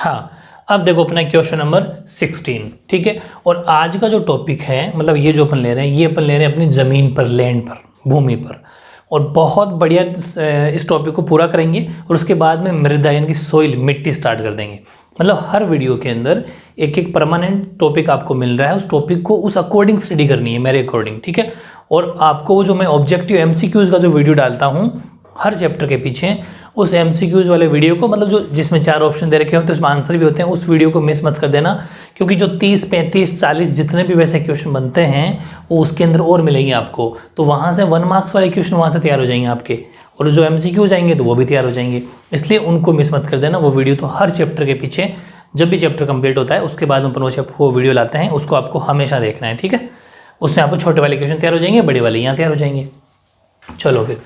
हाँ, अब देखो अपना क्वेश्चन नंबर 16, ठीक है। और आज का जो टॉपिक है, मतलब ये जो अपन ले रहे हैं, ये अपन ले रहे हैं अपनी ज़मीन पर, लैंड पर, भूमि पर। और बहुत बढ़िया इस टॉपिक को पूरा करेंगे और उसके बाद में मृदा यानी कि सोइल, मिट्टी स्टार्ट कर देंगे। मतलब हर वीडियो के अंदर एक एक परमानेंट टॉपिक आपको मिल रहा है, उस टॉपिक को उस अकॉर्डिंग स्टडी करनी है, मेरे अकॉर्डिंग, ठीक है। और आपको जो मैं ऑब्जेक्टिव एमसीक्यूज़ का जो वीडियो डालता हूँ हर चैप्टर के पीछे, उस एमसीक्यूज़ वाले वीडियो को, मतलब जो जिसमें 4 ऑप्शन दे रखे होते हैं उसमें आंसर भी होते हैं, उस वीडियो को मिस मत कर देना। क्योंकि जो 30, 35, 40 जितने भी वैसे क्वेश्चन बनते हैं वो उसके अंदर और मिलेंगे आपको। तो वहाँ से 1 मार्क्स वाले क्वेश्चन वहाँ से तैयार हो जाएंगे आपके, और जो एमसीक्यूज़ आएंगे तो वो भी तैयार हो जाएंगे। इसलिए उनको मिस मत कर देना। वो वीडियो तो हर चैप्टर के पीछे, जब भी चैप्टर कंप्लीट होता है उसके बाद अपन वो वीडियो लाते हैं, उसको आपको हमेशा देखना है, ठीक है। उससे आपको छोटे वाले क्वेश्चन तैयार हो जाएंगे, बड़े वाले यहाँ तैयार हो जाएंगे। चलो फिर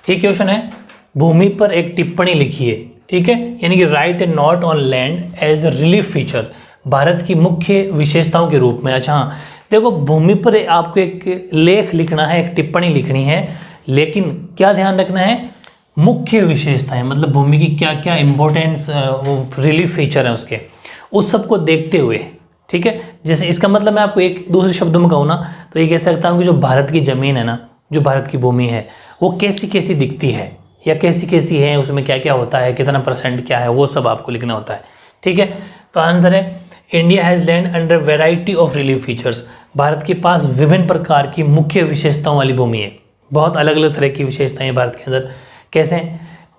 ये क्वेश्चन है, भूमि पर एक टिप्पणी लिखिए, ठीक है। यानी कि write a note on land as a relief feature, Bharat की मुख्य विशेषताओं के रूप में। अच्छा हाँ, देखो भूमि पर आपको एक लेख लिखना है, एक टिप्पणी लिखनी है, लेकिन क्या ध्यान रखना है, मुख्य विशेषताएं, मतलब भूमि की क्या क्या इंपॉर्टेंस, वो रिलीफ फीचर है उसके, उस सब को देखते हुए, ठीक है। जैसे इसका मतलब मैं आपको एक दूसरे शब्दों में कहूँ ना, तो ये कह सकता हूँ कि जो भारत की ज़मीन है ना, जो भारत की भूमि है, वो कैसी कैसी दिखती है या कैसी कैसी है, उसमें क्या क्या होता है, कितना % क्या है, वो सब आपको लिखना होता है, ठीक है। तो आंसर है India has land under variety of relief features, Bharat के पास विभिन्न प्रकार की मुख्य विशेषताओं वाली भूमि है। बहुत अलग अलग तरह की विशेषताएं भारत के अंदर। कैसे,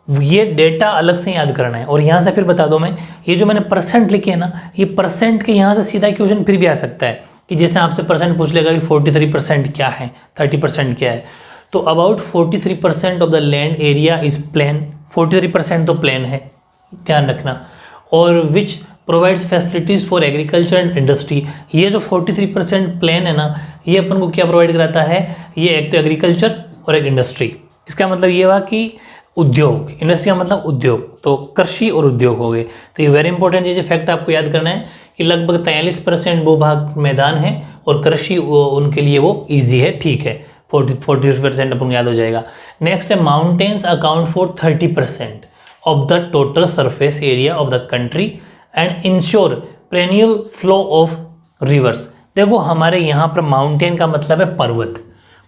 ये डेटा अलग से याद करना है। और यहाँ से फिर बता दो मैं, ये जो मैंने % लिखे है ना, ये % के यहाँ से सीधा क्वेश्चन फिर भी आ सकता है कि जैसे आपसे % पूछ लेगा कि 43% क्या है, 30% क्या है। तो about 43% of the land area is plain, 43% तो प्लेन है, ध्यान रखना। और which provides facilities for agriculture and industry, ये जो 43% प्लेन है ना, ये अपन को क्या प्रोवाइड कराता है, ये एक तो एग्रीकल्चर और एक इंडस्ट्री। इसका मतलब ये हुआ कि उद्योग, इंडस्ट्री का मतलब उद्योग, तो कृषि और उद्योग हो गए। तो ये वेरी इंपॉर्टेंट चीज़, फैक्ट आपको याद करना है कि लगभग 43% भूभाग मैदान है और कृषि उनके लिए वो ईजी है, ठीक है। 40% अपन याद हो जाएगा। नेक्स्ट है mountains account for 30% of the total surface area of the country and ensure perennial flow of reverse. देखो हमारे यहाँ पर माउंटेन का मतलब है पर्वत,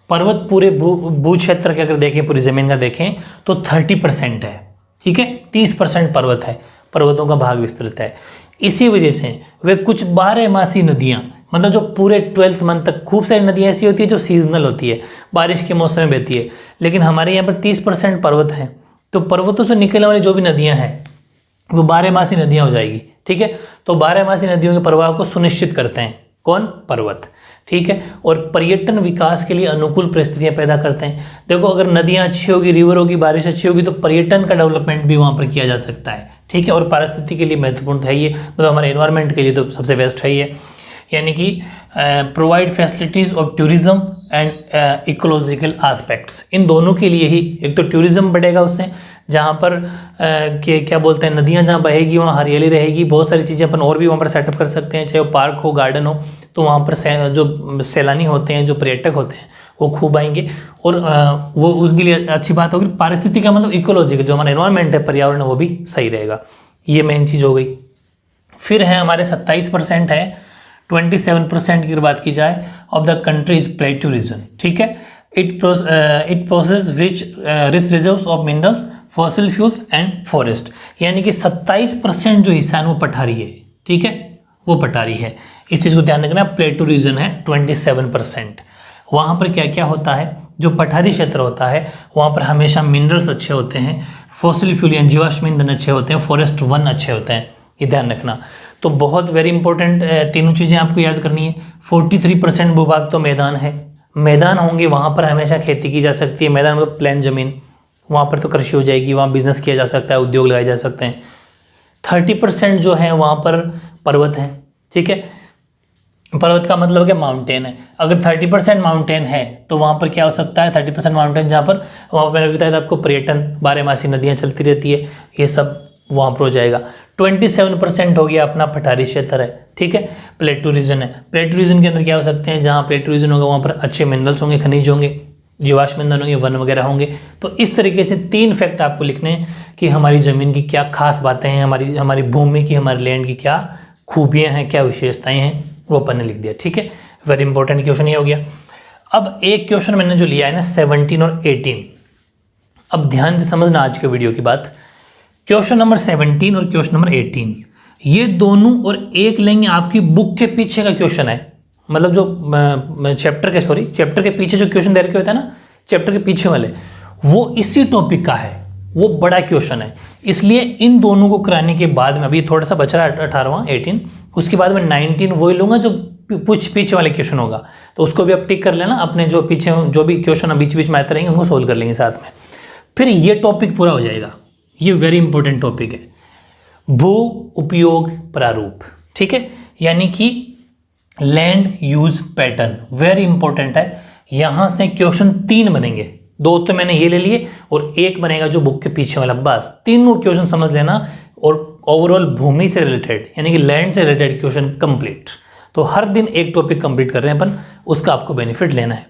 पर्वत पूरे भू क्षेत्र के अगर देखें, पूरी ज़मीन का देखें तो 30% है, ठीक है। 30% पर्वत है, पर्वतों का भाग विस्तृत है। इसी वजह से वे कुछ 12मासी नदियाँ, मतलब जो पूरे 12th मंथ तक, खूब सारी नदियाँ ऐसी होती है जो सीजनल होती है, बारिश के मौसम में बहती है, लेकिन हमारे यहाँ पर 30% पर्वत है। तो पर्वतों से निकलने वाली जो भी नदियाँ हैं वो 12मासी नदियाँ हो जाएगी, ठीक है। तो 12मासी नदियों के प्रवाह को सुनिश्चित करते हैं कौन, पर्वत, ठीक है। और पर्यटन विकास के लिए अनुकूल परिस्थितियां पैदा करते हैं। देखो अगर नदियां अच्छी होगी, रिवर होगी, बारिश अच्छी होगी, तो पर्यटन का डेवलपमेंट भी वहां पर किया जा सकता है, ठीक है। और पारिस्थितिकी के लिए महत्वपूर्ण है ये, मतलब हमारे एनवायरनमेंट के लिए तो सबसे बेस्ट है ये। यानी कि provide facilities of tourism and ecological aspects, इन दोनों के लिए ही, एक तो टूरिज्म बढ़ेगा उससे, जहाँ पर क्या बोलते हैं, नदियाँ जहाँ बहेगी वहाँ हरियाली रहेगी, बहुत सारी चीज़ें अपन और भी वहाँ पर सेटअप कर सकते हैं, चाहे वो पार्क हो, गार्डन हो। तो वहाँ पर जो सैलानी होते हैं, जो पर्यटक होते हैं, वो खूब आएंगे और वो उसके लिए अच्छी बात होगी। पारिस्थितिकी का मतलब इकोलॉजिकल, जो हमारा एनवायरनमेंट है, पर्यावरण, वो भी सही रहेगा। ये मेन चीज़ हो गई। फिर है हमारे 27% है, 27% की बात की जाए of the country is plateau region, ठीक है। It possesses rich reserves of minerals, fossil fuels and forest. यानी कि 27% जो हिस्सा है वो पठारी है, ठीक है, वो पठारी है। इस चीज़ को ध्यान रखना। प्लेटू रीजन है 27%। वहाँ पर क्या क्या होता है, जो पठारी क्षेत्र होता है वहाँ पर हमेशा मिनरल्स अच्छे होते हैं, फॉसिल फ्यूल यानी जीवाश्म ईंधन अच्छे होते हैं, फॉरेस्ट वन अच्छे होते हैं, ये ध्यान रखना। तो बहुत वेरी इंपॉर्टेंट तीनों चीज़ें आपको याद करनी है। 43% भूभाग तो मैदान है, मैदान होंगे वहाँ पर हमेशा खेती की जा सकती है। मैदान मतलब प्लेन ज़मीन, वहाँ पर तो कृषि हो जाएगी, वहाँ बिजनेस किया जा सकता है, उद्योग लगाए जा सकते हैं। 30% जो है वहाँ पर पर्वत है, ठीक है। पर्वत का मतलब क्या, माउंटेन है। अगर 30% माउंटेन है तो वहाँ पर क्या हो सकता है, 30% माउंटेन जहाँ पर, वहाँ पर मैंने बताया था आपको, पर्यटन, 12मासी नदियाँ चलती रहती है, ये सब वहाँ पर हो जाएगा। 27% हो गया अपना पठारी क्षेत्र है, ठीक है। प्लेटू रीजन है, प्लेटू रीजन के अंदर क्या हो सकते हैं, जहाँ प्लेटू रीजन होगा वहाँ पर अच्छे मिनरल्स होंगे, खनिज होंगे, जीवाश्म ईंधन होंगे, वन वगैरह होंगे। तो इस तरीके से 3 फैक्ट आपको लिखने हैं कि हमारी ज़मीन की क्या खास बातें हैं, हमारी भूमि की, हमारे लैंड की क्या खूबियाँ हैं, क्या विशेषताएं हैं, वो अपन ने लिख दिया। ठीक है, वेरी इंपॉर्टेंट क्वेश्चन ये हो गया। अब एक क्वेश्चन मैंने जो लिया है ना 17 और 18, अब ध्यान से समझना आज के वीडियो की बात। क्वेश्चन नंबर 17 और क्वेश्चन नंबर 18 ये दोनों और एक लेंगे आपकी बुक के पीछे का क्वेश्चन है, मतलब जो चैप्टर के पीछे जो क्वेश्चन दे रखे होते हैं ना, चैप्टर के पीछे वाले, वो इसी टॉपिक का है, वो बड़ा क्वेश्चन है। इसलिए इन दोनों को कराने के बाद में अभी थोड़ा सा बच रहा है 18वां 18, उसके बाद में 19 वही लूँगा जो पीछे वाले क्वेश्चन होगा, तो उसको भी आप टिक कर लेना। अपने जो पीछे जो भी क्वेश्चन बीच बीच में आते रहेंगे उनको सोल्व कर लेंगे साथ में, फिर ये टॉपिक पूरा हो जाएगा। ये वेरी इंपॉर्टेंट टॉपिक है, भू उपयोग प्रारूप। ठीक है, यानी कि land use pattern, very important है। यहां से क्वेश्चन 3 बनेंगे, 2 तो मैंने ये ले लिए और एक बनेगा जो बुक के पीछे वाला, बस तीनों क्वेश्चन समझ लेना। और ओवरऑल भूमि से रिलेटेड यानी कि लैंड से रिलेटेड क्वेश्चन कंप्लीट। तो हर दिन एक टॉपिक कंप्लीट कर रहे हैं अपन, उसका आपको बेनिफिट लेना है।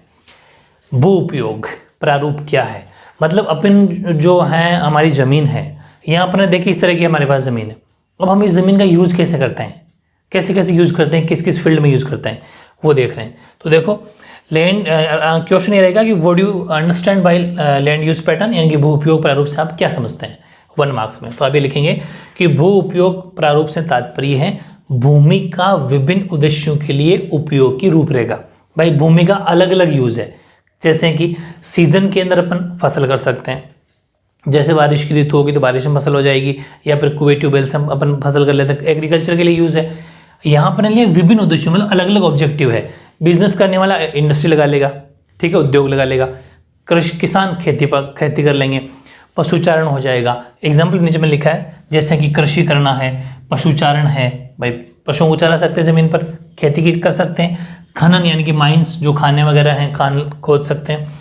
भू उपयोग प्रारूप क्या है, मतलब अपन जो है हमारी ज़मीन है, यहाँ अपने देखिए इस तरह की हमारे पास ज़मीन है। अब हम इस ज़मीन का यूज़ कैसे करते हैं, कैसे कैसे यूज़ करते हैं, किस किस फील्ड में यूज़ करते हैं, वो देख रहे हैं। तो देखो लैंड क्वेश्चन ये रहेगा कि what do you understand by land use pattern, यानी कि भू उपयोग प्रारूप से आप क्या समझते हैं 1 मार्क्स में। तो आप ये लिखेंगे कि भू उपयोग प्रारूप से तात्पर्य है भूमि का विभिन्न उद्देश्यों के लिए उपयोग की रूपरेखा। भाई भूमि का अलग अलग यूज़ है, जैसे कि सीजन के अंदर अपन फसल कर सकते हैं, जैसे बारिश की ऋतु होगी तो बारिश में फसल हो जाएगी, या फिर कुएं ट्यूबवेल से अपन फसल कर लेते हैं, एग्रीकल्चर के लिए यूज़ है। यहाँ पर लिए विभिन्न उद्देश्यों मतलब अलग अलग ऑब्जेक्टिव है। बिजनेस करने वाला इंडस्ट्री लगा लेगा, ठीक है, उद्योग लगा लेगा। कृषि किसान खेती कर लेंगे, पशुचारण हो जाएगा। एग्जाम्पल नीचे में लिखा है, जैसे कि कृषि करना है, पशुचारण है, भाई पशुओं को चला सकते हैं, ज़मीन पर खेती की कर सकते हैं। खनन यानी कि माइंस जो खाने वगैरह हैं, खान खोद सकते हैं।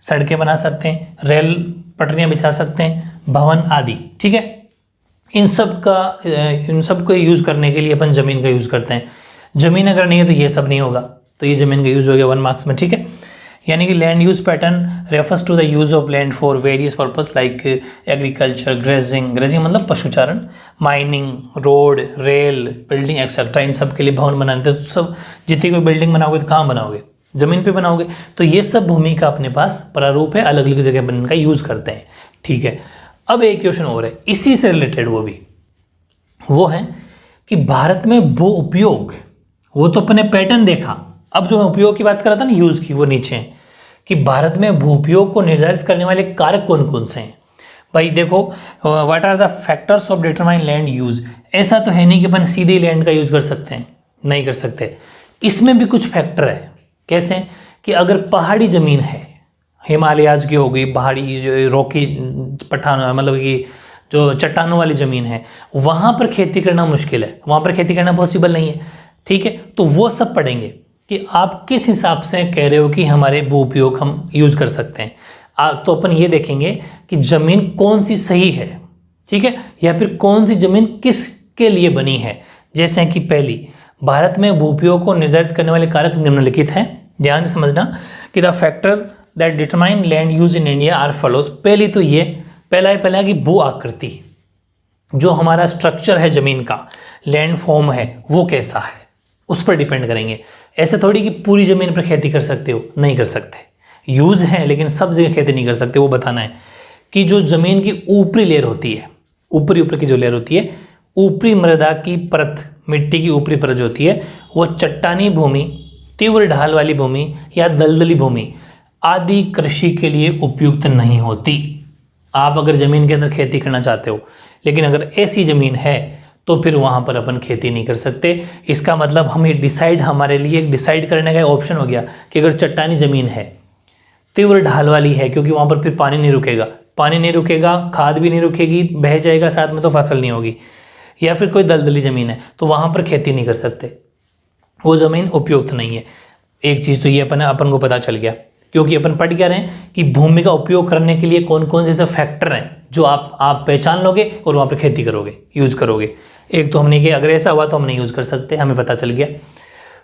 सड़कें बना सकते हैं, रेल पटरियाँ बिछा सकते हैं, भवन आदि। ठीक है, इन सब को यूज़ करने के लिए अपन ज़मीन का यूज़ करते हैं। ज़मीन अगर नहीं है तो ये सब नहीं होगा, तो ये ज़मीन का यूज़ हो गया 1 मार्क्स में। ठीक है, यानी कि land use pattern refers to the use of land for various purpose like agriculture, grazing मतलब पशुचारण, mining, road, rail, building etcetera. इन सब के लिए भवन बनाते हैं। तो सब जितनी कोई बिल्डिंग बनाओगे तो कहाँ बनाओगे, ज़मीन पे बनाओगे। तो ये सब भूमि का अपने पास प्रारूप है, अलग अलग जगह पर इनका यूज़ करते हैं। ठीक है, अब एक क्वेश्चन और है इसी से रिलेटेड, वो है कि भारत में भू उपयोग, वो तो अपने पैटर्न देखा, अब जो मैं उपयोग की बात कर रहा था ना, यूज की, वो नीचे है कि भारत में भू उपयोग को निर्धारित करने वाले कारक कौन कौन से हैं। भाई देखो, what are the factors of determine land use. ऐसा तो है नहीं कि अपन सीधे लैंड का यूज कर सकते हैं, नहीं कर सकते। इसमें भी कुछ फैक्टर है। कैसे कि अगर पहाड़ी जमीन है, हिमालयाज की हो गई, पहाड़ी जो रॉकी पठान मतलब कि जो चट्टानों वाली ज़मीन है, वहाँ पर खेती करना मुश्किल है, वहाँ पर खेती करना पॉसिबल नहीं है। ठीक है, तो वो सब पढ़ेंगे कि आप किस हिसाब से कह रहे हो कि हमारे भू उपयोग हम यूज़ कर सकते हैं। तो अपन ये देखेंगे कि ज़मीन कौन सी सही है, ठीक है, या फिर कौन सी ज़मीन किसके लिए बनी है। जैसे कि पहली, भारत में भू उपयोग को निर्धारित करने वाले कारक निम्नलिखित हैं। ध्यान से समझना कि the factor that determine land use in India are follows. पहली तो ये पहला है कि भू आकृति, जो हमारा स्ट्रक्चर है ज़मीन का, लैंड फॉर्म है, वो कैसा है, उस पर डिपेंड करेंगे। ऐसे थोड़ी कि पूरी ज़मीन पर खेती कर सकते हो, नहीं कर सकते। यूज़ है लेकिन सब जगह खेती नहीं कर सकते। वो बताना है कि जो ज़मीन की ऊपरी लेयर होती है, ऊपरी की जो लेयर होती है, ऊपरी मृदा की परत, मिट्टी की ऊपरी परत जो होती है, वो चट्टानी भूमि, तीव्र ढाल वाली भूमि या दलदली भूमि आदि कृषि के लिए उपयुक्त नहीं होती। आप अगर ज़मीन के अंदर खेती करना चाहते हो, लेकिन अगर ऐसी ज़मीन है तो फिर वहाँ पर अपन खेती नहीं कर सकते। इसका मतलब हमें हमारे लिए डिसाइड करने का ऑप्शन हो गया कि अगर चट्टानी ज़मीन है, तीव्र ढाल वाली है, क्योंकि वहाँ पर फिर पानी नहीं रुकेगा, खाद भी नहीं रुकेगी, बह जाएगा साथ में, तो फसल नहीं होगी। या फिर कोई दलदली ज़मीन है तो वहाँ पर खेती नहीं कर सकते, वो ज़मीन उपयुक्त नहीं है। एक चीज़ तो ये अपन को पता चल गया, क्योंकि अपन पढ़ क्या रहे हैं कि भूमि का उपयोग करने के लिए कौन कौन से ऐसे फैक्टर हैं जो आप पहचान लोगे और वहाँ पर खेती करोगे, यूज़ करोगे। एक तो हमने कि अगर ऐसा हुआ तो हम नहीं यूज़ कर सकते, हमें पता चल गया।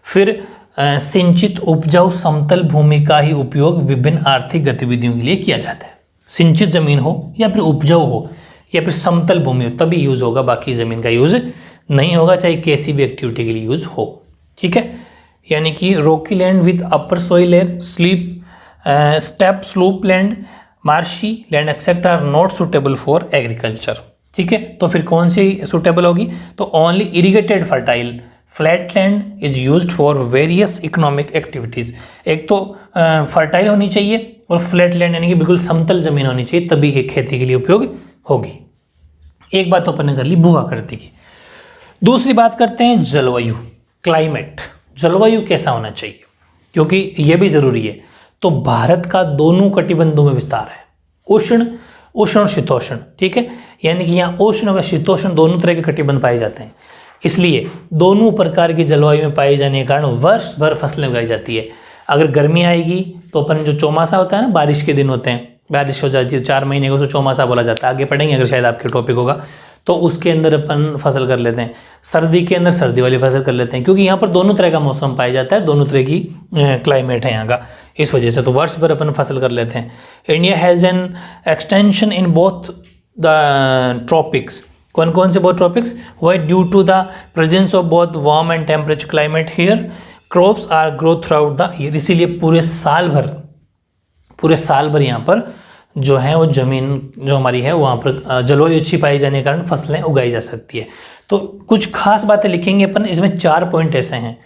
फिर सिंचित उपजाऊ समतल भूमि का ही उपयोग विभिन्न आर्थिक गतिविधियों के लिए किया जाता है। सिंचित ज़मीन हो या फिर उपजाऊ हो, या फिर समतल भूमि हो तभी यूज़ होगा, बाकी ज़मीन का यूज़ नहीं होगा, चाहे किसी भी एक्टिविटी के लिए यूज़ हो। ठीक है, यानी कि rocky land with upper soil air, steep slope land, marshy land etcetera are not suitable for agriculture. ठीक है, तो फिर कौन सी सुटेबल होगी? तो only irrigated fertile flat land is used for various economic activities. एक तो फर्टाइल होनी चाहिए और फ्लैट लैंड यानी कि बिल्कुल समतल जमीन होनी चाहिए, तभी ये खेती के लिए उपयोग होगी। एक बात तो अपन ने कर ली भू आकृति की। दूसरी बात करते हैं जलवायु, क्लाइमेट। जलवायु कैसा होना चाहिए, क्योंकि यह भी जरूरी है। तो भारत का दोनों कटिबंधों में विस्तार है, उष्ण और शीतोष्ण। ठीक है, यानी कि यहाँ उष्ण व शीतोष्ण दोनों तरह के कटिबंध पाए जाते हैं, इसलिए दोनों प्रकार की जलवायु में पाए जाने के कारण वर्ष भर फसलें उगाई जाती है। अगर गर्मी आएगी तो अपन जो चौमासा होता है ना, बारिश के दिन होते हैं, बारिश हो जाती है 4 महीने को, उसको चौमासा बोला जाता है। आगे पढ़ेंगे अगर शायद आपके टॉपिक होगा तो उसके अंदर अपन फसल कर लेते हैं। सर्दी के अंदर सर्दी वाली फसल कर लेते हैं, क्योंकि यहाँ पर दोनों तरह का मौसम पाया जाता है, दोनों तरह की क्लाइमेट है यहाँ का, इस वजह से तो वर्ष भर अपन फसल कर लेते हैं। India has an extension in both the tropics. कौन कौन से both tropics? Why due to the presence of both warm and temperature climate here crops are grow throughout the year. इसीलिए पूरे साल भर यहाँ पर जो है वो जमीन जो हमारी है वहाँ पर जलवायु अच्छी पाई जाने के कारण फसलें उगाई जा सकती है। तो कुछ खास बातें लिखेंगे अपन, इसमें 4 पॉइंट ऐसे हैं,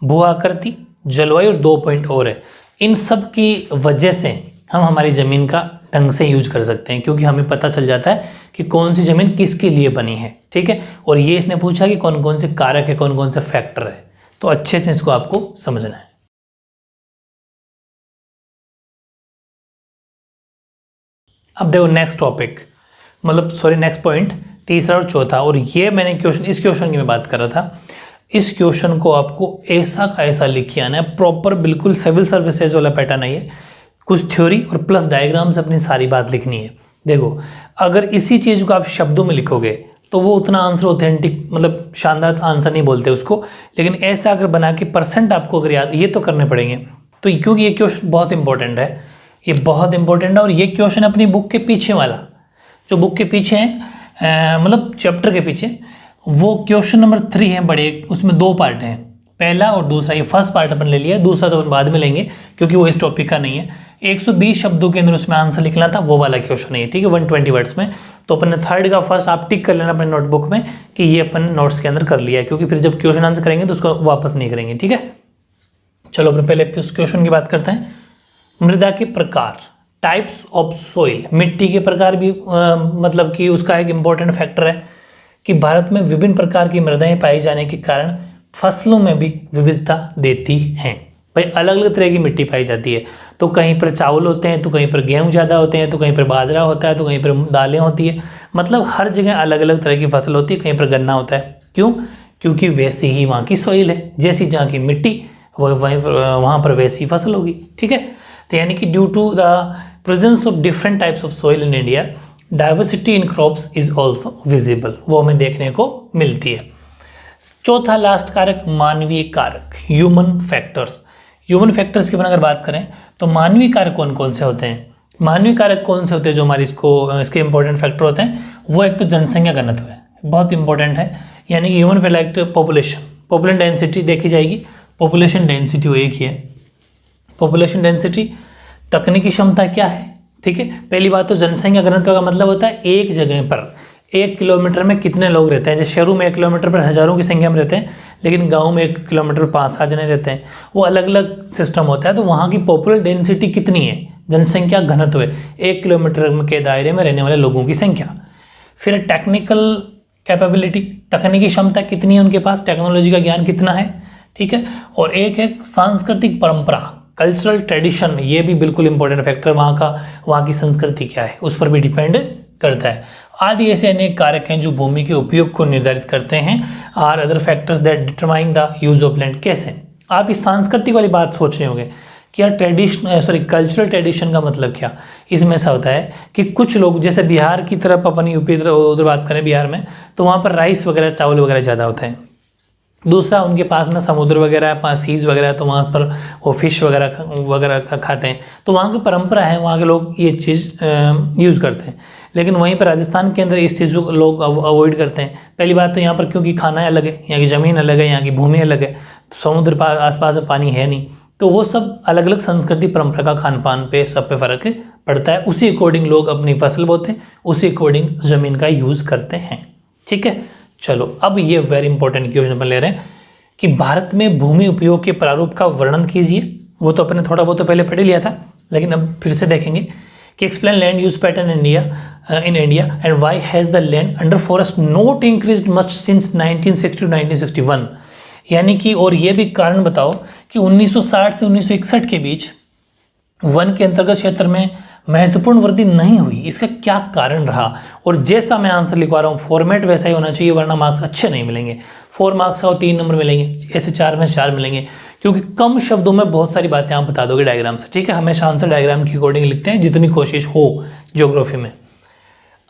भू आकृति, जलवायु और 2 पॉइंट और है। इन सब की वजह से हम हमारी ज़मीन का ढंग से यूज कर सकते हैं, क्योंकि हमें पता चल जाता है कि कौन सी ज़मीन किसके लिए बनी है। ठीक है, और ये इसने पूछा कि कौन कौन से कारक है, कौन कौन से फैक्टर है, तो अच्छे से इसको आपको समझना है। अब देखो नेक्स्ट टॉपिक, नेक्स्ट पॉइंट, तीसरा और चौथा, और ये मैंने इस क्वेश्चन की मैं बात कर रहा था। इस क्वेश्चन को आपको ऐसा का ऐसा लिख के आना है, प्रॉपर बिल्कुल सिविल सर्विसेज वाला पैटर्न है ये। कुछ थ्योरी और प्लस डायग्राम से अपनी सारी बात लिखनी है। देखो, अगर इसी चीज़ को आप शब्दों में लिखोगे तो वो उतना आंसर ऑथेंटिक शानदार आंसर नहीं बोलते उसको, लेकिन ऐसा अगर बना के परसेंट आपको अगर याद, ये तो करने पड़ेंगे। तो क्योंकि ये क्वेश्चन बहुत इंपॉर्टेंट है, ये बहुत इंपॉर्टेंट है, और ये क्वेश्चन अपनी बुक के पीछे वाला, जो बुक के पीछे है, चैप्टर के पीछे, वो क्वेश्चन नंबर 3 है बड़े, उसमें 2 पार्ट हैं, पहला और दूसरा। ये फर्स्ट पार्ट अपन ले लिया, दूसरा तो अपन बाद में लेंगे क्योंकि वो इस टॉपिक का नहीं है। 120 शब्दों के अंदर उसमें आंसर लिखना था, वो वाला क्वेश्चन है, ठीक है, 120 वर्ड्स में। तो अपन ने थर्ड का फर्स्ट आप टिक कर लेना अपने नोटबुक में कि ये अपन नोट्स के अंदर कर लिया है, क्योंकि फिर जब क्वेश्चन आंसर करेंगे तो उसको वापस नहीं करेंगे। ठीक है, चलो अपने पहले उस क्वेश्चन की बात करते हैं। मृदा के प्रकार, टाइप्स ऑफ सोइल, मिट्टी के प्रकार भी मतलब कि उसका एक इम्पोर्टेंट फैक्टर है कि भारत में विभिन्न प्रकार की मृदाएं पाई जाने के कारण फसलों में भी विविधता देती हैं। भाई अलग अलग तरह की मिट्टी पाई जाती है, तो कहीं पर चावल होते हैं, तो कहीं पर गेहूं ज़्यादा होते हैं, तो कहीं पर बाजरा होता है, तो कहीं पर दालें होती है, मतलब हर जगह अलग अलग तरह की फसल होती है। कहीं पर गन्ना होता है, क्यों? क्योंकि वैसी ही वहाँ की सोइल है, जैसी जहाँ की मिट्टी वहाँ पर वैसी फसल होगी। ठीक है, तो यानी कि due to the presence of different types of soil in India, diversity in crops is also visible, वो हमें देखने को मिलती है। चौथा लास्ट कारक, मानवीय कारक, ह्यूमन फैक्टर्स। ह्यूमन फैक्टर्स की अपन अगर बात करें तो मानवीय कारक कौन कौन से होते हैं? मानवीय कारक कौन से होते हैं जो हमारी इसके इंपॉर्टेंट फैक्टर होते हैं? वो एक तो जनसंख्या घनत्व है, बहुत इंपॉर्टेंट है, यानी कि ह्यूमन फैक्टर, पॉपुलेशन डेंसिटी देखी जाएगी। पॉपुलेशन डेंसिटी वो एक ही है, पॉपुलेशन डेंसिटी। तकनीकी क्षमता क्या है? ठीक है, पहली बात तो जनसंख्या घनत्व का मतलब होता है एक जगह पर 1 किलोमीटर में कितने लोग रहते हैं। जैसे शहरों में 1 किलोमीटर पर हज़ारों की संख्या में रहते हैं, लेकिन गाँव में 1 किलोमीटर पर 5-7 जने रहते हैं, वो अलग अलग सिस्टम होता है। तो वहाँ की पॉपुलर डेंसिटी कितनी है, जनसंख्या घनत्व है, 1 किलोमीटर के दायरे में रहने वाले लोगों की संख्या। फिर टेक्निकल कैपेबिलिटी, तकनीकी क्षमता कितनी है उनके पास, टेक्नोलॉजी का ज्ञान कितना है। ठीक है, और एक है सांस्कृतिक परंपरा, कल्चरल ट्रेडिशन, ये भी बिल्कुल इंपॉर्टेंट फैक्टर, वहाँ की संस्कृति क्या है उस पर भी डिपेंड करता है। आदि ऐसे अनेक कारक हैं जो भूमि के उपयोग को निर्धारित करते हैं। Are other factors that determine the use of land. कैसे? आप इस सांस्कृतिक वाली बात सोच रहे होंगे कि यार कल्चरल ट्रेडिशन का मतलब क्या? इसमें ऐसा होता है कि कुछ लोग, जैसे बिहार की तरफ, अपन यूपी उधर बात करें बिहार में, तो वहाँ पर राइस वगैरह, चावल वगैरह ज़्यादा होते हैं। दूसरा, उनके पास में समुद्र वगैरह है, पास सीज वगैरह, तो वहाँ पर वो फिश वगैरह का खाते हैं, तो वहाँ की परंपरा है, वहाँ के लोग ये चीज़ यूज़ करते हैं। लेकिन वहीं पर राजस्थान के अंदर इस चीज़ को लोग अवॉइड करते हैं। पहली बात तो यहाँ पर क्योंकि खाना अलग है, यहाँ की ज़मीन अलग है, यहाँ की भूमि अलग है, समुद्र आसपास में पानी है नहीं, तो वो सब अलग अलग संस्कृति परंपरा का खान पान पे सब पे फ़र्क पड़ता है। उसी अकॉर्डिंग लोग अपनी फसल बोते हैं, उसी अकॉर्डिंग ज़मीन का यूज़ करते हैं। ठीक है, चलो अब ये वेरी इंपॉर्टेंट क्वेश्चन अपन ले रहे हैं कि भारत में भूमि उपयोग के प्रारूप का वर्णन कीजिए। वो तो अपने थोड़ा बहुत तो पहले पढ़ ही लिया था, लेकिन अब फिर से देखेंगे कि explain land use pattern in India and why has the land under forest not increased much since 1960 to 1961। यानी कि और ये भी कारण बताओ कि 1960 से 1961 के बीच वन के अंतर्गत क्षेत्र में महत्वपूर्ण वृद्धि नहीं हुई, इसका क्या कारण रहा। और जैसा मैं आंसर लिखवा रहा हूँ फॉर्मेट वैसा ही होना चाहिए, वरना मार्क्स अच्छे नहीं मिलेंगे। 4 मार्क्स का 3 नंबर मिलेंगे, ऐसे 4 में 4 मिलेंगे, क्योंकि कम शब्दों में बहुत सारी बातें आप बता दोगे डायग्राम से। ठीक है, हमेशा आंसर डायग्राम के अकॉर्डिंग लिखते हैं जितनी कोशिश हो ज्योग्राफी में।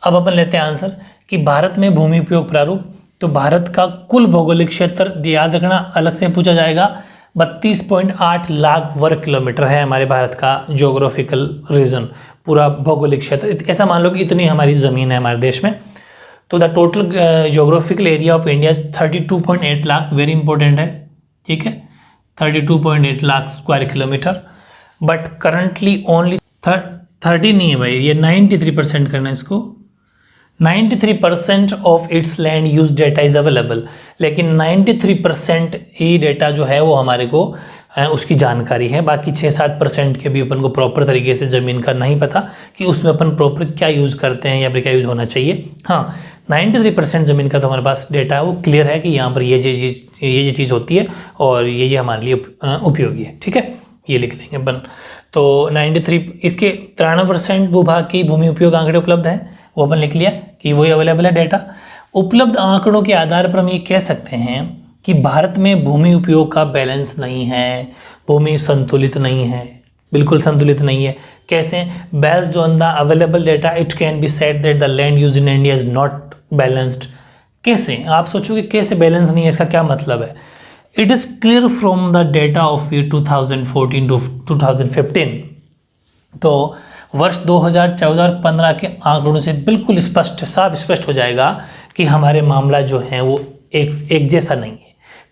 अब अपन लेते हैं आंसर कि भारत में भूमि उपयोग प्रारूप। तो भारत का कुल भौगोलिक क्षेत्र याद रखना, अलग से पूछा जाएगा, 32.8 लाख वर्ग किलोमीटर है हमारे भारत का ज्योग्राफिकल रीजन, पूरा भौगोलिक क्षेत्र। ऐसा मान लो कि इतनी हमारी ज़मीन है हमारे देश में। तो the total geographical area of India 32.8 lakh, very important है। ठीक है, 32.8 lakh square kilometre, but currently only 30 नहीं है भाई, ये 93% करना है इसको। 93% of its land use data is available, लेकिन 93% ही डेटा जो है वो हमारे को उसकी जानकारी है। बाकी 6-7% के भी अपन को प्रॉपर तरीके से ज़मीन का नहीं पता कि उसमें अपन प्रॉपर क्या यूज़ करते हैं या फिर क्या यूज़ होना चाहिए। हाँ, 93% ज़मीन का तो हमारे पास डेटा है, वो क्लियर है कि यहाँ पर ये चीज़ होती है और ये हमारे लिए उपयोगी है। ठीक है, ये लिख लेंगे अपन। तो 93, इसके 93% भूभाग की भूमि उपयोग आंकड़े उपलब्ध हैं, वो अपन लिख लिया कि वही अवेलेबल है डेटा। उपलब्ध आंकड़ों के आधार पर हम ये कह सकते हैं कि भारत में भूमि उपयोग का बैलेंस नहीं है, भूमि संतुलित नहीं है, बिल्कुल संतुलित नहीं है। कैसे? Based on the available data it can be said that the land use in India is not balanced. कैसे? आप सोचोगे कैसे बैलेंस नहीं है, इसका क्या मतलब है? It is clear from the data of year 2014 to 2015। तो वर्ष 2014 और 15 के आंकड़ों से बिल्कुल साफ स्पष्ट हो जाएगा कि हमारे मामला जो है वो एक जैसा नहीं है।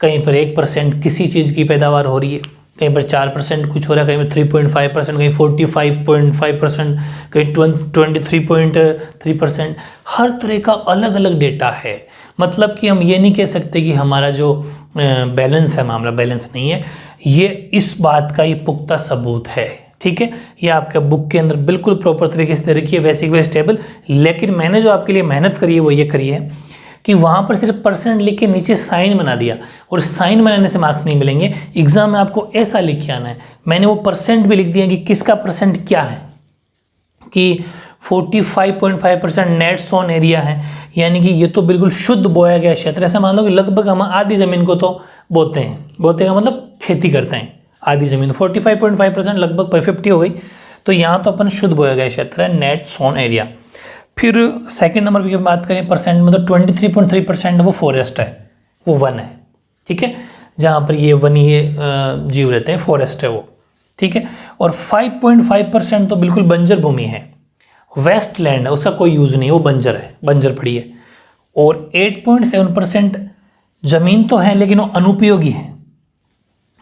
कहीं पर 1% किसी चीज़ की पैदावार हो रही है, कहीं पर 4% कुछ हो रहा है, कहीं पर 3.5%, कहीं 45.5%, कहीं 23.3%। हर तरह का अलग अलग डेटा है। मतलब कि हम ये नहीं कह सकते कि हमारा जो बैलेंस है, मामला बैलेंस नहीं है। ये इस बात का ये पुख्ता सबूत है। ठीक है, ये आपका बुक के अंदर बिल्कुल प्रॉपर तरीके से दे रखी है, वैसी वैसी टेबल। लेकिन मैंने जो आपके लिए मेहनत करी है वो ये करी है कि वहाँ पर सिर्फ परसेंट लिख के नीचे साइन बना दिया, और साइन बनाने से मार्क्स नहीं मिलेंगे। एग्जाम में आपको ऐसा लिख के आना है। मैंने वो परसेंट भी लिख दिया कि किसका परसेंट क्या है, कि 45.5% नेट सोन एरिया है, यानी कि ये तो बिल्कुल शुद्ध बोया गया क्षेत्र। ऐसा मान लो कि लगभग हम आधी ज़मीन को तो बोते हैं, बोते का मतलब खेती करते हैं, आधी ज़मीन। 45.5% लगभग 50 हो गई। तो यहाँ तो अपन शुद्ध बोया गया क्षेत्र है, नेट सोन एरिया। फिर सेकंड नंबर की बात करें परसेंट में, तो 23.3% वो फॉरेस्ट है, वो वन है। ठीक है, जहाँ पर ये वनीय जीव रहते हैं, फॉरेस्ट है वो। ठीक है, और 5.5% तो बिल्कुल बंजर भूमि है, वेस्ट लैंड है, उसका कोई यूज़ नहीं, वो बंजर है, बंजर पड़ी है। और 8.7% ज़मीन तो है लेकिन वो अनुपयोगी है।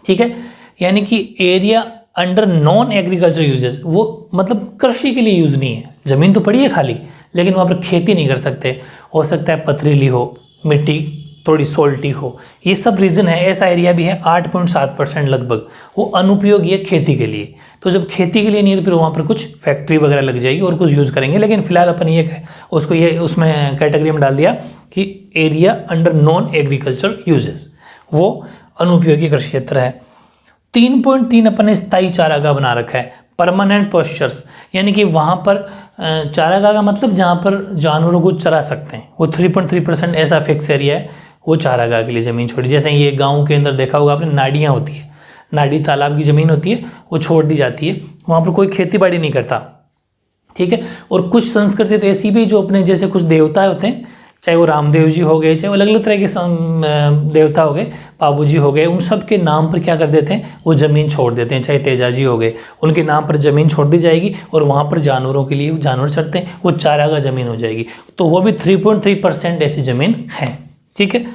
ठीक है, यानी कि area under non agriculture uses, वो मतलब कृषि के लिए यूज़ नहीं है। ज़मीन तो पड़ी है खाली, लेकिन वहाँ पर खेती नहीं कर सकते। हो सकता है पथरीली हो, मिट्टी थोड़ी सोल्टी हो, ये सब रीज़न है। ऐसा एरिया भी है 8.7% लगभग, वो अनुपयोगी है खेती के लिए। तो जब खेती के लिए नहीं है तो फिर वहाँ पर कुछ फैक्ट्री वगैरह लग जाएगी और कुछ यूज़ करेंगे। लेकिन फिलहाल अपन ये उसको ये उसमें कैटेगरी में डाल दिया कि area under non agriculture uses, वो अनुपयोगी कृषि क्षेत्र है। 3.3 अपन ने स्थायी चारागाह बना रखा है, परमानेंट पोस्चर्स, यानी कि वहाँ पर चारागाह का मतलब जहाँ पर जानवरों को चरा सकते हैं, वो 3.3% ऐसा फिक्स एरिया है, वो चारागाह के लिए ज़मीन छोड़ी। जैसे ये गाँव के अंदर देखा होगा आपने, नाडियाँ होती है, नाडी तालाब की ज़मीन होती है, वो छोड़ दी जाती है, वहाँ पर कोई खेती बाड़ी नहीं करता। ठीक है, और कुछ संस्कृति तो ऐसी भी जो अपने जैसे कुछ देवता होते हैं, चाहे वो रामदेव जी हो गए, चाहे वो अलग अलग तरह के देवता हो गए, बाबू जी हो गए, उन सब के नाम पर क्या कर देते हैं, वो ज़मीन छोड़ देते हैं। चाहे तेजा जी हो गए, उनके नाम पर ज़मीन छोड़ दी जाएगी और वहाँ पर जानवरों के लिए जानवर चरते हैं, वो चारागाह ज़मीन हो जाएगी। तो वो भी 3.3% ऐसी ज़मीन है, ठीक है।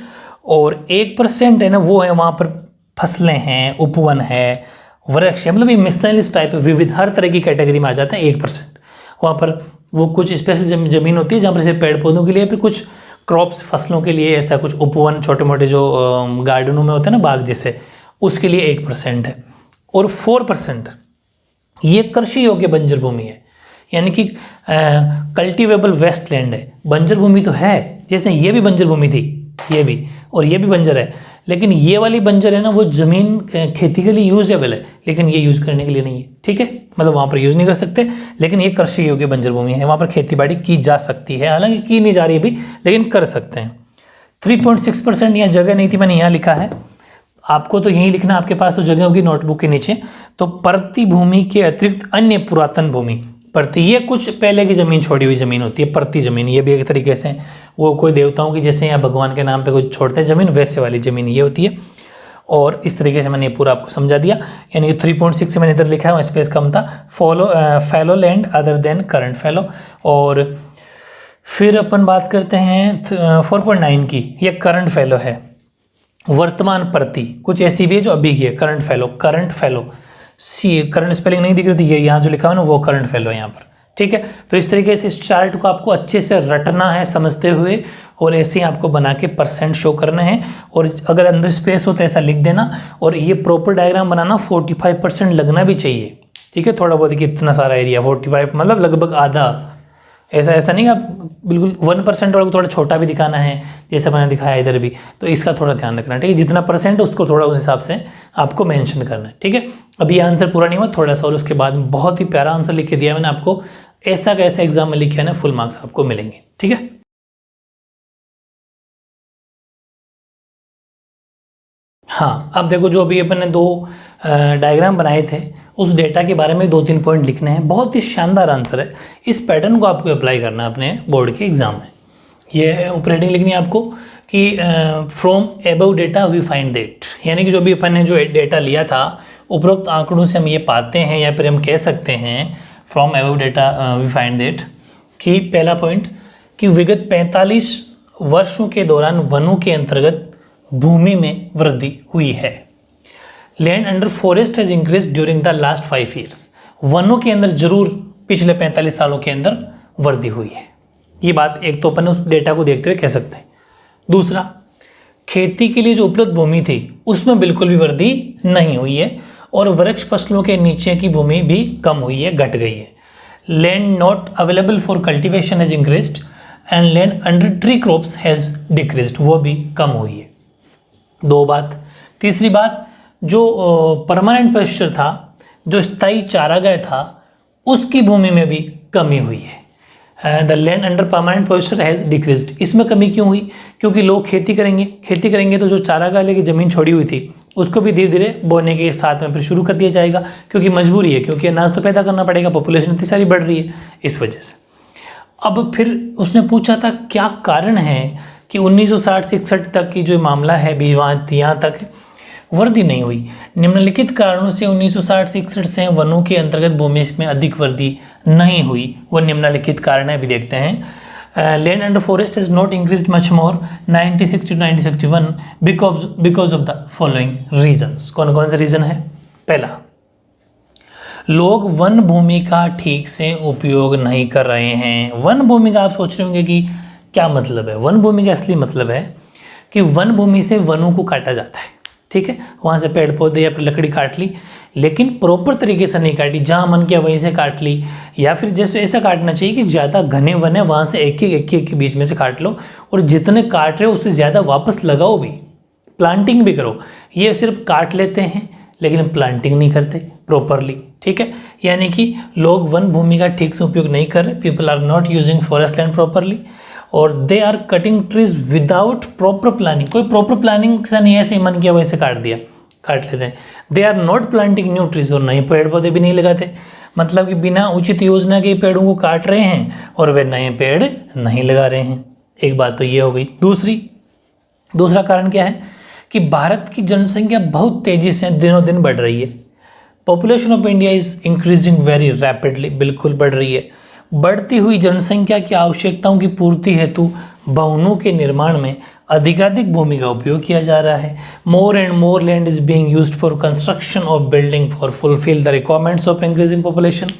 और 1% है ना, वो है वहाँ पर फसलें हैं, उपवन है, वृक्ष है, मतलब ये मिसलेनियस टाइप विविध हर तरह की कैटेगरी में आ जाता है 1%। वहाँ पर वो कुछ स्पेशल ज़मीन होती है जहाँ पर सिर्फ पेड़ पौधों के लिए, फिर कुछ क्रॉप्स फसलों के लिए, ऐसा कुछ उपवन छोटे मोटे जो गार्डनों में होते हैं ना, बाग जैसे, उसके लिए 1% है। और 4% ये कृषि योग्य बंजर भूमि है, यानी कि कल्टिवेबल वेस्टलैंड है। बंजर भूमि तो है, जैसे ये भी बंजर भूमि थी, ये भी, और ये भी बंजर है, लेकिन ये वाली बंजर है ना, वो ज़मीन खेती के लिए यूजेबल है, लेकिन ये यूज़ करने के लिए नहीं है, ठीक है। मतलब वहाँ पर यूज़ नहीं कर सकते, लेकिन ये कृषि योग्य बंजर भूमि है, वहाँ पर खेती बाड़ी की जा सकती है, हालांकि की नहीं जा रही अभी, लेकिन कर सकते हैं। 3.6% यहाँ जगह नहीं थी, मैंने यहाँ लिखा है, आपको तो यहीं लिखना, आपके पास तो जगह होगी नोटबुक के नीचे। तो परती भूमि के अतिरिक्त अन्य पुरातन भूमि, परती ये कुछ पहले की ज़मीन, छोड़ी हुई ज़मीन होती है परती ज़मीन, ये भी एक तरीके से वो कोई देवताओं की जैसे या भगवान के नाम पे कुछ छोड़ते हैं ज़मीन, वैसे वाली ज़मीन ये होती है। और इस तरीके से मैंने ये पूरा आपको समझा दिया, यानी कि 3.6 से मैंने इधर लिखा है, स्पेस कम था। Fallow land other than current fallow. और फिर अपन बात करते हैं 4.9 की, ये करंट फैलो है, वर्तमान परती, कुछ ऐसी भी है जो अभी की है, करंट फैलो, करंट फैलो, सी करंट स्पेलिंग नहीं दिख रही थी, ये यहाँ जो लिखा है ना वो करंट फैलो है यहाँ पर, ठीक है। तो इस तरीके से इस चार्ट को आपको अच्छे से रटना है समझते हुए, और ऐसे ही आपको बना के परसेंट शो करना है, और अगर अंदर स्पेस हो तो ऐसा लिख देना। और ये प्रॉपर डायग्राम बनाना 45% लगना भी चाहिए, ठीक है। थोड़ा बहुत कि इतना सारा एरिया 45 मतलब लगभग आधा, ऐसा नहीं, आप बिल्कुल 1% वाले को थोड़ा छोटा भी दिखाना है, जैसे मैंने दिखाया इधर भी, तो इसका थोड़ा ध्यान रखना, ठीक है। जितना परसेंट है उसको थोड़ा उस हिसाब से आपको मेंशन करना है, ठीक है। अभी ये आंसर पूरा नहीं हुआ, थोड़ा सा और उसके बाद में बहुत ही प्यारा आंसर लिख के दिया मैंने आपको, ऐसा कैसा एग्जाम में लिखे ना, फुल मार्क्स आपको मिलेंगे, ठीक है। हाँ, अब देखो जो अभी अपन ने 2 डायग्राम बनाए थे, उस डेटा के बारे में 2-3 पॉइंट लिखने हैं। बहुत ही शानदार आंसर है, इस पैटर्न को आपको अप्लाई करना है अपने बोर्ड के एग्जाम में। ये ऑपरेटिंग लिखनी है आपको कि from above data we find that, यानी कि जो भी अपन ने जो डेटा लिया था, उपरोक्त आंकड़ों से हम ये पाते हैं, या फिर हम कह सकते हैं from above data we find that, कि पहला पॉइंट कि विगत 45 वर्षों के दौरान वनों के अंतर्गत भूमि में वृद्धि हुई है। Land under forest has increase during the last 5 years, वनों के अंदर जरूर पिछले 45 सालों के अंदर वृद्धि हुई है। ये बात एक तो अपन उस डेटा को देखते हुए कह सकते हैं। दूसरा, खेती के लिए जो उपलब्ध भूमि थी उसमें बिल्कुल भी वृद्धि नहीं हुई है, और वृक्ष फसलों के नीचे की भूमि भी कम हुई है, घट गई है। Land not available for cultivation has increased and land under tree crops has decreased, वो भी कम हुई है। 2 बात। तीसरी बात, जो परमानेंट पेस्चर था, जो स्थायी चारागाह था, उसकी भूमि में भी कमी हुई है। The land under permanent pasture has decreased, इसमें कमी क्यों हुई? क्योंकि लोग खेती करेंगे तो जो चारागाह लेके ज़मीन छोड़ी हुई थी उसको भी धीरे धीरे बोने के साथ में फिर शुरू कर दिया जाएगा, क्योंकि मजबूरी है, क्योंकि अनाज तो पैदा करना पड़ेगा, पॉपुलेशन इतनी सारी बढ़ रही है, इस वजह से। अब फिर उसने पूछा था क्या कारण है कि 1960 से 61 तक की जो मामला है भी यहाँ तक वृद्धि नहीं हुई। निम्नलिखित कारणों से 1960 से 61 से वनों के अंतर्गत भूमि में अधिक वृद्धि नहीं हुई, वो निम्नलिखित कारण है, भी देखते हैं। Land under forest has not increased much more 1960 to 1961 because of the following reasons. कौन कौन से रीजन है? पहला, लोग वन भूमि का ठीक से उपयोग नहीं कर रहे हैं। वन भूमि का आप सोच रहे होंगे कि क्या मतलब है? वन भूमि का असली मतलब है कि वन भूमि से वनों को काटा जाता है, ठीक है, वहाँ से पेड़ पौधे या फिर लकड़ी काट ली, लेकिन प्रॉपर तरीके से नहीं काटी, जहाँ मन किया वहीं से काट ली, या फिर जैसे ऐसा काटना चाहिए कि ज़्यादा घने वन है वहाँ से एक के बीच में से काट लो, और जितने काट रहे हो उससे ज़्यादा वापस लगाओ भी, प्लांटिंग भी करो। ये सिर्फ काट लेते हैं लेकिन प्लांटिंग नहीं करते प्रॉपरली, ठीक है। यानी कि लोग वन भूमि का ठीक से उपयोग नहीं कर रहे, people are not using forest land properly, और they are cutting trees without proper planning. कोई प्रॉपर प्लानिंग से नहीं, ऐसे ही मन किया वैसे काट लेते हैं। They are not planting new trees, और नए पेड़ पौधे भी नहीं लगाते, मतलब कि बिना उचित योजना के पेड़ों को काट रहे हैं और वे नए पेड़ नहीं लगा रहे हैं। एक बात तो ये हो गई। दूसरा कारण क्या है कि भारत की जनसंख्या बहुत तेज़ी से दिनों दिन बढ़ रही है। Population of India is increasing very rapidly, बिल्कुल बढ़ रही है। बढ़ती हुई जनसंख्या की आवश्यकताओं की पूर्ति हेतु भवनों के निर्माण में अधिकाधिक भूमि का उपयोग किया जा रहा है। More and more land is being used for construction of building for fulfil the requirements of increasing population.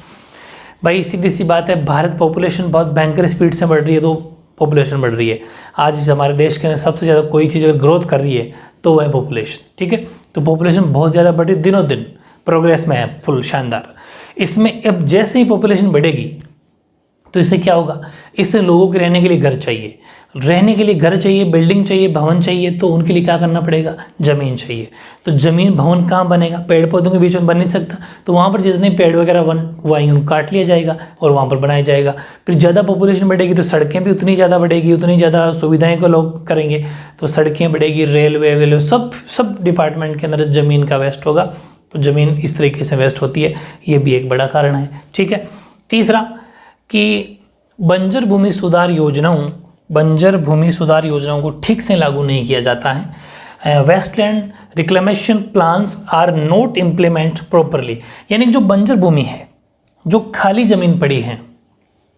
भाई सीधी सी बात है, भारत पॉपुलेशन बहुत भयंकर स्पीड से बढ़ रही है, तो पॉपुलेशन बढ़ रही है। आज हमारे देश के अंदर सबसे ज़्यादा कोई चीज़ अगर ग्रोथ कर रही है तो वह है पॉपुलेशन, ठीक है। तो पॉपुलेशन बहुत ज़्यादा बढ़ रही है, दिनों दिन प्रोग्रेस में है, फुल शानदार। इसमें अब जैसे ही पॉपुलेशन बढ़ेगी तो इससे क्या होगा, इससे लोगों के रहने के लिए घर चाहिए, रहने के लिए घर चाहिए, बिल्डिंग चाहिए, भवन चाहिए, तो उनके लिए क्या करना पड़ेगा, ज़मीन चाहिए। तो ज़मीन भवन कहाँ बनेगा, पेड़ पौधों के बीच में बन नहीं सकता, तो वहाँ पर जितने पेड़ वगैरह वो आएंगे उनको काट लिया जाएगा और वहाँ पर बनाया जाएगा। फिर ज़्यादा पॉपुलेशन बढ़ेगी तो सड़कें भी उतनी ज़्यादा बढ़ेगी, उतनी ज़्यादा सुविधाएँ को लोग करेंगे, तो सड़कें बढ़ेगी, रेलवे सब डिपार्टमेंट के अंदर ज़मीन का वेस्ट होगा। तो ज़मीन इस तरीके से वेस्ट होती है, ये भी एक बड़ा कारण है, ठीक है। तीसरा कि बंजर भूमि सुधार योजनाओं को ठीक से लागू नहीं किया जाता है। Wasteland reclamation plans are not implement properly, यानी कि जो बंजर भूमि है, जो खाली ज़मीन पड़ी है,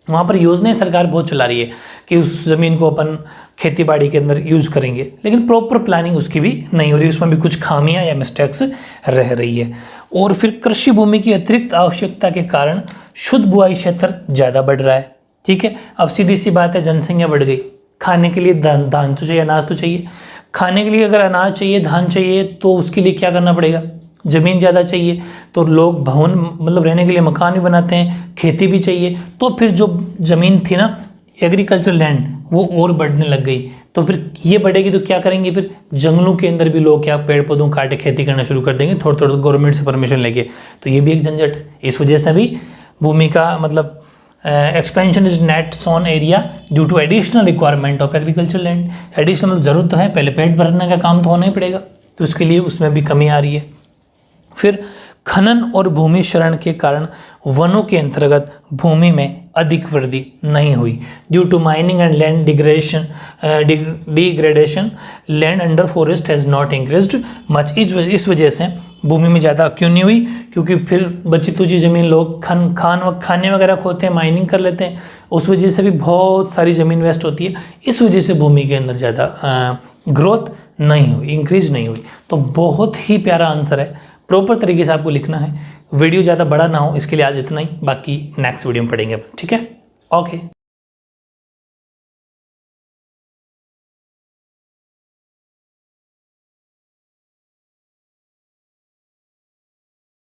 वहाँ पर योजनाएं सरकार बहुत चला रही है कि उस ज़मीन को अपन खेती बाड़ी के अंदर यूज करेंगे, लेकिन प्रॉपर प्लानिंग उसकी भी नहीं हो रही, उसमें भी कुछ खामियां या मिस्टेक्स रह रही है। और फिर कृषि भूमि की अतिरिक्त आवश्यकता के कारण शुद्ध बुआई क्षेत्र ज़्यादा बढ़ रहा है, ठीक है। अब सीधी सी बात है, जनसंख्या बढ़ गई, खाने के लिए धान तो चाहिए, अनाज तो चाहिए। खाने के लिए अगर अनाज चाहिए, धान चाहिए, तो उसके लिए क्या करना पड़ेगा, ज़मीन ज़्यादा चाहिए। तो लोग भवन मतलब रहने के लिए मकान भी बनाते हैं, खेती भी चाहिए, तो फिर जो ज़मीन थी ना, एग्रीकल्चर लैंड, वो और बढ़ने लग गई। तो फिर ये बढ़ेगी तो क्या करेंगे, फिर जंगलों के अंदर भी लोग क्या पेड़ पौधों काटे खेती करना शुरू कर देंगे, थोड़ा थोड़ा गवर्नमेंट से परमिशन लेके। तो ये भी एक झंझट। इस वजह से भी भूमि का मतलब expansion is net sown area due to additional requirement of agriculture land. Additional ज़रूरत तो है, पहले पेट भरने का काम तो होना ही पड़ेगा, तो उसके लिए उसमें भी कमी आ रही है। फिर खनन और भूमि क्षरण के कारण वनों के अंतर्गत भूमि में अधिक वृद्धि नहीं हुई। Due to mining and land degradation land under forest has not increased much. इस वजह से भूमि में ज़्यादा क्यों नहीं हुई, क्योंकि फिर बची तुची ज़मीन लोग खाने वगैरह खोते हैं, माइनिंग कर लेते हैं, उस वजह से भी बहुत सारी ज़मीन वेस्ट होती है। इस वजह से भूमि के अंदर ज़्यादा ग्रोथ नहीं हुई, इंक्रीज नहीं हुई। तो बहुत ही प्यारा आंसर है, प्रॉपर तरीके से आपको लिखना है। वीडियो ज़्यादा बड़ा ना हो इसके लिए आज इतना ही, बाकी नेक्स्ट वीडियो में पढ़ेंगे, ठीक है। ओके।